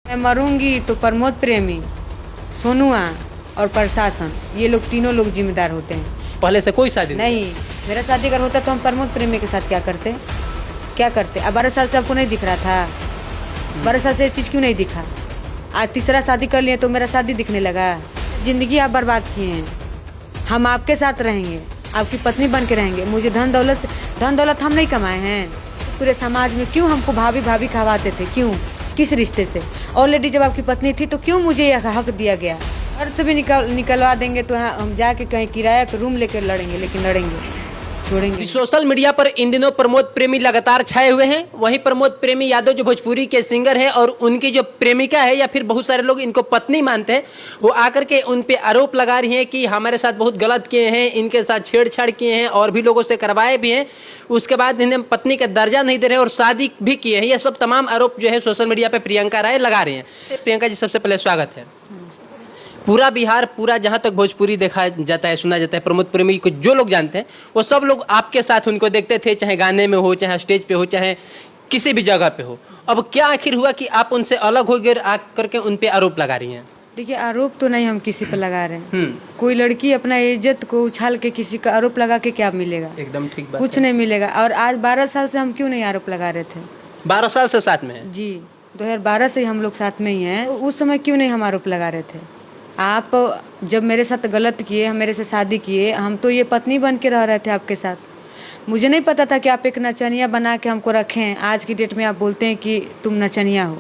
मैं मरूंगी तो प्रमोद प्रेमी, सोनुआ और प्रशासन, ये लोग तीनों लोग जिम्मेदार होते हैं। पहले से कोई शादी नहीं, मेरा शादी अगर होता तो हम प्रमोद प्रेमी के साथ क्या करते? अब 12 साल से आपको नहीं दिख रहा था? 12 साल से ये चीज़ क्यों नहीं दिखा? आज तीसरा शादी कर लिए तो मेरा शादी दिखने लगा। जिंदगी आप बर्बाद किए हैं। हम आपके साथ रहेंगे, आपकी पत्नी बन के रहेंगे। मुझे धन दौलत हम नहीं कमाए हैं। पूरे समाज में क्यों हमको भाभी भाभी कहवाते थे? क्यों? किस रिश्ते से? ऑलरेडी जब आपकी पत्नी थी तो क्यों मुझे यह हक दिया गया? घर से भी निकलवा देंगे तो हम जाके कहीं किराया पे रूम लेकर लड़ेंगे, लेकिन लड़ेंगे, छोड़ेंगे। सोशल मीडिया पर इन दिनों प्रमोद प्रेमी लगातार छाए हुए हैं। वहीं प्रमोद प्रेमी यादव जो भोजपुरी के सिंगर हैं और उनकी जो प्रेमिका है या फिर बहुत सारे लोग इनको पत्नी मानते हैं, वो आकर के उन पे आरोप लगा रही हैं कि हमारे साथ बहुत गलत किए हैं, इनके साथ छेड़छाड़ किए हैं और भी लोगों से करवाए भी हैं। उसके बाद इन्हें पत्नी का दर्जा नहीं दे रहे और शादी भी किए हैं। ये सब तमाम आरोप जो है सोशल मीडिया पर प्रियंका राय लगा रही हैं। प्रियंका जी, सबसे पहले स्वागत है। पूरा बिहार, पूरा जहाँ तक भोजपुरी देखा जाता है, सुना जाता है, प्रमोद प्रेमी को जो लोग जानते हैं वो सब लोग आपके साथ उनको देखते थे, चाहे गाने में हो, चाहे स्टेज पे हो, चाहे किसी भी जगह पे हो। अब क्या आखिर हुआ कि आप उनसे अलग हो गए, आकर के उन पे आरोप लगा रही हैं? देखिए, आरोप तो नहीं हम किसी पर लगा रहे हैं। कोई लड़की अपना इज्जत को उछाल के किसी का आरोप लगा के क्या मिलेगा? एकदम ठीक बात, कुछ नहीं मिलेगा। और आज 12 साल से हम क्यों नहीं आरोप लगा रहे थे? 12 साल से साथ में है जी, 2012 से हम लोग साथ में ही हैं। उस समय क्यों नहीं हम आरोप लगा रहे थे? आप जब मेरे साथ गलत किए, हम मेरे से शादी किए, हम तो ये पत्नी बन के रह रहे थे आपके साथ। मुझे नहीं पता था कि आप एक नचनिया बना के हमको रखें। आज की डेट में आप बोलते हैं कि तुम नचनिया हो।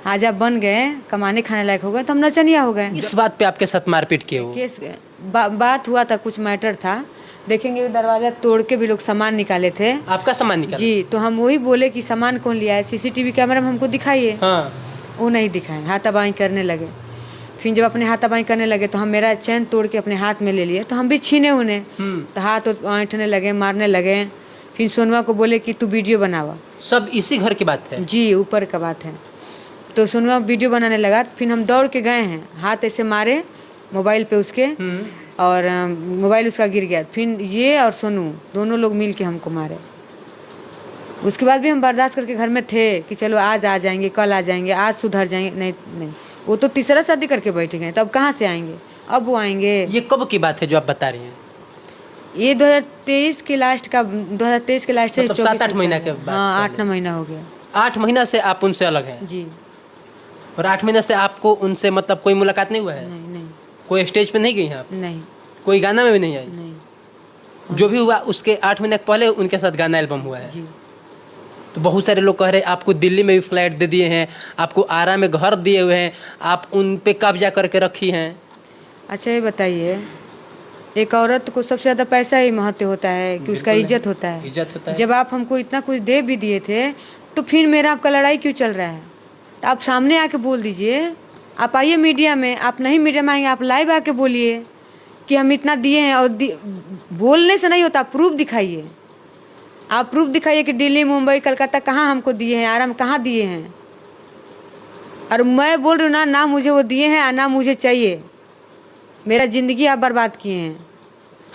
आज आप बन गए, कमाने खाने लायक हो गए तो हम नचनिया हो गए। इस बात पे आपके साथ मारपीट किए हो? केस बात हुआ था, कुछ मैटर था। देखेंगे दरवाजा तोड़ के भी लोग सामान निकाले थे। आपका सामान निकाला? जी, तो हम वही बोले कि सामान कौन लिया है, सीसीटीवी कैमरा में हमको दिखाइए। हाँ। वो नहीं दिखाए, हाथापाई करने लगे। फिर जब अपने हाथापाई करने लगे तो हम मेरा चैन तोड़ के अपने हाथ में ले लिए, तो हम भी छीने उन्हें। तो हाथ ऐंठने लगे, मारने लगे। फिर सोनुआ को बोले कि तू वीडियो बनावा। सब इसी घर की बात है? जी, ऊपर का बात है। तो सोनुआ वीडियो बनाने लगा। फिर हम दौड़ के गए हैं, हाथ ऐसे मारे मोबाइल पे उसके, और मोबाइल उसका गिर गया। फिर ये और सोनू दोनों लोग मिल के हमको मारे। उसके बाद भी हम बर्दाश्त करके घर में थे कि चलो आज आ जाएंगे, कल आ जाएंगे, आज सुधर जाएंगे। नहीं, वो तो तीसरा शादी करके बैठे गए, तब कहाँ से आएंगे? अब वो आएंगे। ये कब की बात है जो आप बता रही हैं? ये 2023 के लास्ट का, 2023 के लास्ट से मतलब 7-8 महीना के बाद? हाँ, 8-9 महीना हो गया। 8 महीना से आप उनसे अलग हैं? जी। और 8 महीने से आपको उनसे मतलब कोई मुलाकात नहीं हुआ है? नहीं। कोई स्टेज पे नहीं गई हैं आप? नहीं। कोई गाना में भी नहीं आई? नहीं। जो भी हुआ उसके 8 महीने पहले उनके साथ गाना एल्बम हुआ है? जी। तो बहुत सारे लोग कह रहे हैं आपको दिल्ली में भी फ्लैट दे दिए हैं, आपको आरा में घर दिए हुए हैं, आप उन पे कब्जा करके रखी हैं। अच्छा, ये बताइए, एक औरत को सबसे ज़्यादा पैसा ही महत्व होता है कि उसका इज्जत होता है? इज्जत होता है। जब आप हमको इतना कुछ दे भी दिए थे तो फिर मेरा आपका लड़ाई क्यों चल रहा है? तो आप सामने आके बोल दीजिए। आप आइए मीडिया में, आप नहीं मीडिया में आएंगे, आप लाइव आके बोलिए कि हम इतना दिए हैं। और बोलने से नहीं होता, प्रूफ दिखाइए। आप प्रूफ दिखाइए कि दिल्ली, मुंबई, कलकत्ता कहाँ हमको दिए हैं, आराम कहाँ दिए हैं। और मैं बोल रही हूँ ना मुझे वो दिए हैं, ना मुझे चाहिए। मेरा ज़िंदगी आप बर्बाद किए हैं।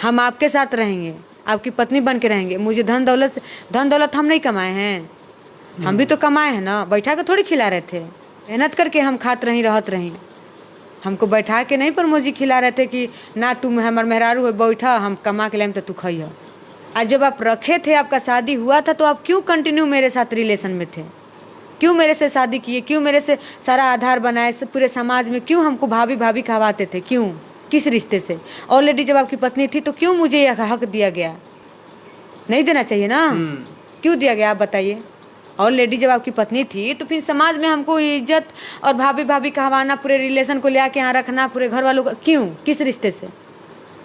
हम आपके साथ रहेंगे, आपकी पत्नी बन के रहेंगे। मुझे धन दौलत हम नहीं कमाए हैं। हम भी तो कमाए हैं ना, बैठा के थोड़ी खिला रहे थे। मेहनत करके हम खात रही, रहत रही। हमको बैठा के नहीं प्रमोद जी खिला रहे थे कि ना तुम हमार मेहरारू है, बैठा हम कमा के लाएम तो तू खइह। आज जब आप रखे थे, आपका शादी हुआ था, तो आप क्यों कंटिन्यू मेरे साथ रिलेशन में थे? क्यों मेरे से शादी किए? क्यों मेरे से सारा आधार बनाए? पूरे समाज में क्यों हमको भाभी भाभी कहवाते थे? क्यों? किस रिश्ते से? ऑलरेडी जब आपकी पत्नी थी तो क्यों मुझे यह हक दिया गया? नहीं देना चाहिए ना? क्यों दिया गया आप बताइए? ऑलरेडी जब आपकी पत्नी थी तो फिर समाज में हमको इज्जत और भाभी भाभी कहवाना, पूरे रिलेशन को ले आके यहाँ रखना, पूरे घर वालों का क्यों? किस रिश्ते से?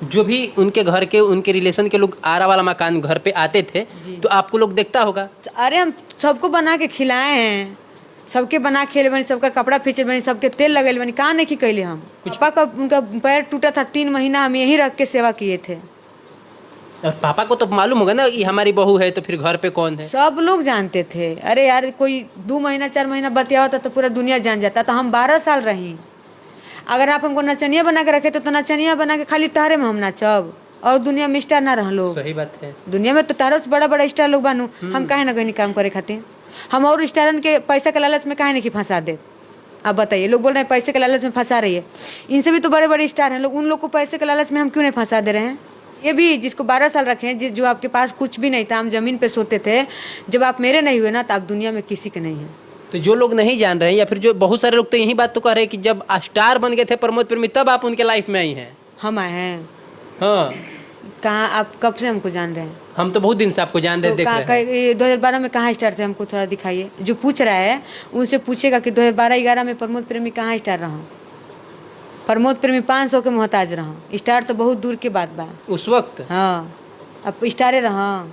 जो भी उनके घर के, उनके रिलेशन के लोग आरा वाला मकान घर पे आते थे तो आपको लोग देखता होगा? अरे हम सबको बना के खिलाए हैं, सबके बना खेले बनी, सबका कपड़ा फीचर बनी, सबके तेल लगल बनी। कहाँ नहीं कैले हम? पापा का उनका पैर टूटा था, 3 महीना हम यहीं रख के सेवा किए थे। और पापा को तो मालूम होगा ना कि हमारी बहू है, तो फिर घर पे कौन है? सब लोग जानते थे। अरे यार, कोई 2 महीना 4 महीना बतिया होता तो पूरा दुनिया जान जाता। तो हम 12 साल रही। अगर आप हमको नचनिया बना के रखे तो नचनिया बना के खाली तारे में हम नाचब और दुनिया में स्टार ना रह लोग। सही बात है। दुनिया में तो तारों से बड़ा बड़ा स्टार लोग बानू। हम काहे ना गई काम करे खातिर? हम और स्टारन के पैसा के लालच में काहे नहीं कि फंसा दे? आप बताइए, लोग बोल रहे हैं पैसे के लालच में फंसा रही है। इनसे भी तो बड़े बड़े स्टार हैं लोग, उन लोग को पैसे के लालच में हम क्यों नहीं फंसा दे रहे हैं? ये भी जिसको 12 साल रखे हैं, जो आपके पास कुछ भी नहीं था, हम जमीन पे सोते थे, जब आप मेरे नहीं हुए ना, तो आप दुनिया में किसी के नहीं हैं। तो जो लोग नहीं जान रहे हैं या फिर जो बहुत सारे लोग तो यही बात तो कह रहे हैं कि जब स्टार बन गए थे प्रमोद प्रेमी तब आप उनके लाइफ में आई हैं। हम आए हैं हाँ, कहाँ? आप कब से हमको जान रहे हैं? हम तो बहुत दिन से आपको जान रहे तो देख रहे हैं। 2012 में कहाँ स्टार थे? हमको थोड़ा दिखाइए। जो पूछ रहा है उनसे पूछेगा कि 2012-11 में प्रमोद प्रेमी कहाँ स्टार रहा हूँ? प्रमोद प्रेमी 500 के मोहताज रहा हूँ, स्टार तो बहुत दूर के बात बा। उस वक्त हाँ, अब स्टारे रहा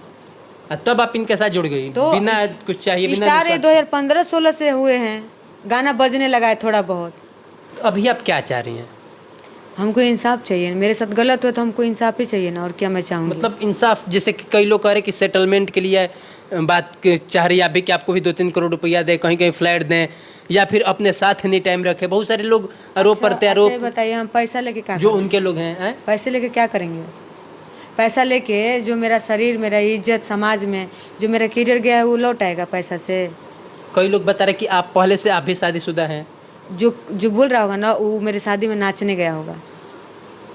तब आप इनके साथ जुड़ गई तो बिना कुछ चाहिए बिना स्टार निस्वार्थ। 2015-16 से हुए हैं, गाना बजने लगा है थोड़ा बहुत। तो अभी आप क्या चाह रही हैं? हमको इंसाफ चाहिए, मेरे साथ गलत हुआ तो हमको इंसाफ ही चाहिए ना, और क्या मैं चाहूँगी? मतलब इंसाफ, जैसे कि कई लोग कह रहे हैं कि सेटलमेंट के लिए चाह रही है आप भी कि आपको भी 2-3 करोड़ रुपया दें, कहीं कहीं फ्लैट दें, या फिर अपने साथ एनी टाइम रखे। बहुत सारे लोग आरोप करते हैं, अच्छा, आरोप बताइए हम पैसा लेके क्या जो करेंगे? उनके लोग हैं। पैसे लेके क्या करेंगे? पैसा लेके जो मेरा शरीर, मेरा इज्जत समाज में, जो मेरा करियर गया है, वो लौट आएगा पैसा से? कई लोग बता रहे कि आप पहले से आप भी शादीशुदा हैं। जो बोल रहा होगा ना, वो मेरे शादी में नाचने गया होगा।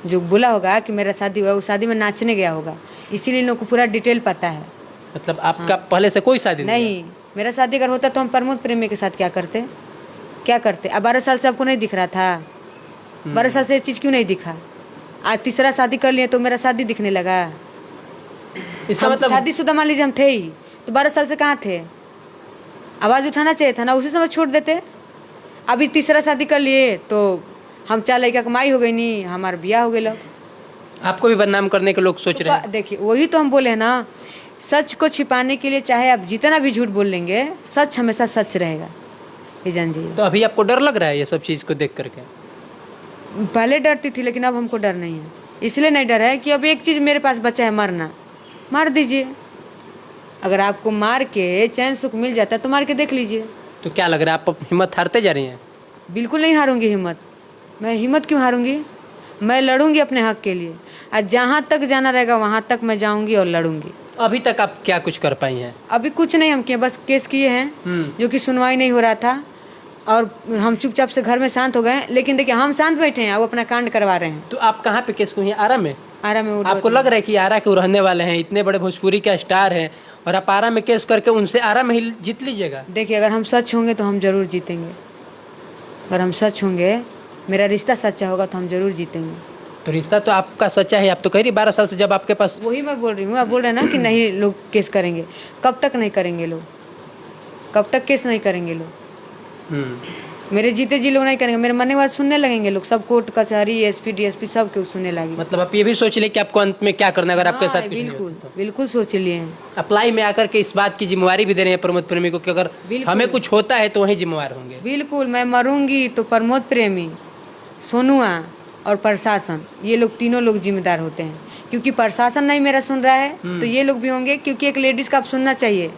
जो बोला होगा कि मेरा शादी हुआ, वो शादी में नाचने गया होगा, इसीलिए इन लोग को पूरा डिटेल पता है। मतलब आपका पहले से कोई शादी नहीं, मेरा शादी अगर होता तो हम प्रमोद प्रेमी के साथ क्या करते? क्या करते? अब 12 साल से आपको नहीं दिख रहा था? 12 साल से ये चीज़ क्यों नहीं दिखा? आज तीसरा शादी कर लिए तो मेरा शादी दिखने लगा। इसका हम मतलब शादीशुदा मान लीजिए हम थे ही, तो 12 साल से कहाँ थे? आवाज़ उठाना चाहिए था ना, उसी समय छोड़ देते। अभी तीसरा शादी कर लिए तो हम 4 लड़का कमाई हो गई, नहीं हमारा ब्याह हो गया। आपको भी बदनाम करने के लोग सोच रहे हैं। देखिए, वही तो हम बोले हैं ना, सच को छिपाने के लिए चाहे आप जितना भी झूठ बोल लेंगे, सच हमेशा सच रहेगा, ये जान जाइए। तो अभी आपको डर लग रहा है ये सब चीज़ को देख करके? पहले डरती थी, लेकिन अब हमको डर नहीं है। इसलिए नहीं डर है कि अब एक चीज़ मेरे पास बचा है, मरना। मार दीजिए, अगर आपको मार के चैन सुख मिल जाता है तो मार के देख लीजिए। तो क्या लग रहा है, आप हिम्मत हारते जा रही हैं? बिल्कुल नहीं हारूंगी हिम्मत। मैं हिम्मत क्यों हारूंगी? मैं लड़ूंगी अपने हक के लिए, और जहाँ तक जाना रहेगा वहाँ तक मैं जाऊंगी और लड़ूंगी। अभी तक आप क्या कुछ कर पाई हैं? अभी कुछ नहीं हम किए, बस केस किए हैं जो कि सुनवाई नहीं हो रहा था, और हम चुपचाप से घर में शांत हो गए। लेकिन देखिए, हम शांत बैठे हैं, वो अपना कांड करवा रहे हैं। तो आप कहाँ पे केस हुई हैं? आरा में? आरा में आपको लग रहा है कि आरा के वो रहने वाले हैं, इतने बड़े भोजपुरी के स्टार हैं, और आप आरा में केस करके उनसे आरा में ही जीत लीजिएगा? देखिए, अगर हम सच होंगे तो हम जरूर जीतेंगे। अगर हम सच होंगे, मेरा रिश्ता सच्चा होगा तो हम जरूर जीतेंगे। तो रिश्ता तो आपका सच्चा है। आप तो कह रही 12 साल से जब आपके पास। वही मैं बोल रही हूँ, आप बोल रहे हैं ना कि नहीं लोग केस करेंगे। कब तक नहीं करेंगे लोग? कब तक केस नहीं करेंगे लोग? मेरे जीते जी लोग नहीं करेंगे, मेरे मरने के बाद सुनने लगेंगे लोग, सब कोर्ट कचहरी एसपी डीएसपी सब के सुनने लगे। मतलब आप ये भी सोच ले कि आपको अंत में क्या करना है अगर आपके साथ कुछ नहीं बिल्कुल होता तो। बिल्कुल सोच लिए हैं। अप्लाई में आकर के इस बात की जिम्मेवारी भी दे रहे हैं प्रमोद प्रेमी को कि अगर बिल्कुल। हमें कुछ होता है तो वही जिम्मेवार होंगे। बिल्कुल, मैं मरूंगी तो प्रमोद प्रेमी, सोनुआ और प्रशासन, ये लोग तीनों लोग जिम्मेदार होते हैं। क्योंकि प्रशासन नहीं मेरा सुन रहा है तो ये लोग भी होंगे, क्योंकि एक लेडीज का आप सुनना चाहिए।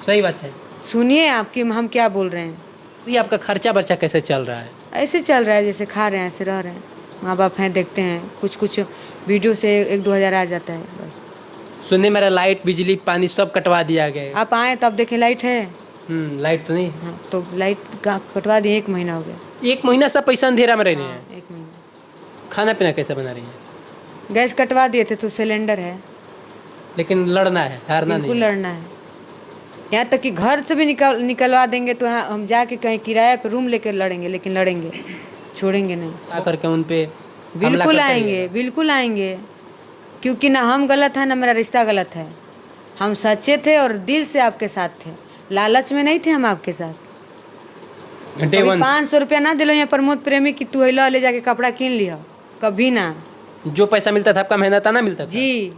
सही बात है। सुनिए आपकी हम क्या बोल रहे हैं। ये आपका खर्चा बर्चा कैसे चल रहा है? ऐसे चल रहा है, जैसे खा रहे हैं ऐसे रह रहे हैं। माँ बाप हैं, देखते हैं, कुछ कुछ वीडियो से 1-2 हज़ार आ जाता है बस। सुनने मेरा लाइट बिजली पानी सब कटवा दिया गया। आप आए तो आप देखें लाइट है। लाइट तो नहीं। हाँ, तो लाइट कटवा दिए, 1 महीना हो गया। 1 महीना सब पैसा अंधेरा में रह रहे हैं। 1 महीना। खाना पीना कैसे बना रही हैं? गैस कटवा दिए थे तो सिलेंडर है। लेकिन लड़ना है, हारना बिल्कुल नहीं है। लड़ना है। यहाँ तक कि घर से भी निकलवा देंगे तो हम जाके कहीं किराए पे रूम लेकर लड़ेंगे, लेकिन लड़ेंगे, छोड़ेंगे नहीं। आकर के उन पे बिल्कुल आएंगे, बिल्कुल आएंगे, क्योंकि ना हम गलत है ना मेरा रिश्ता गलत है। हम सच्चे थे और दिल से आपके साथ थे, लालच में नहीं थे हम आपके साथ। डे वन 500 रुपया ना दिलो यहाँ प्रमोद प्रेमी की तू ले जाके कपड़ा किन लिया, कभी ना। जो पैसा मिलता था आपका मेहनत ना मिलता था। जी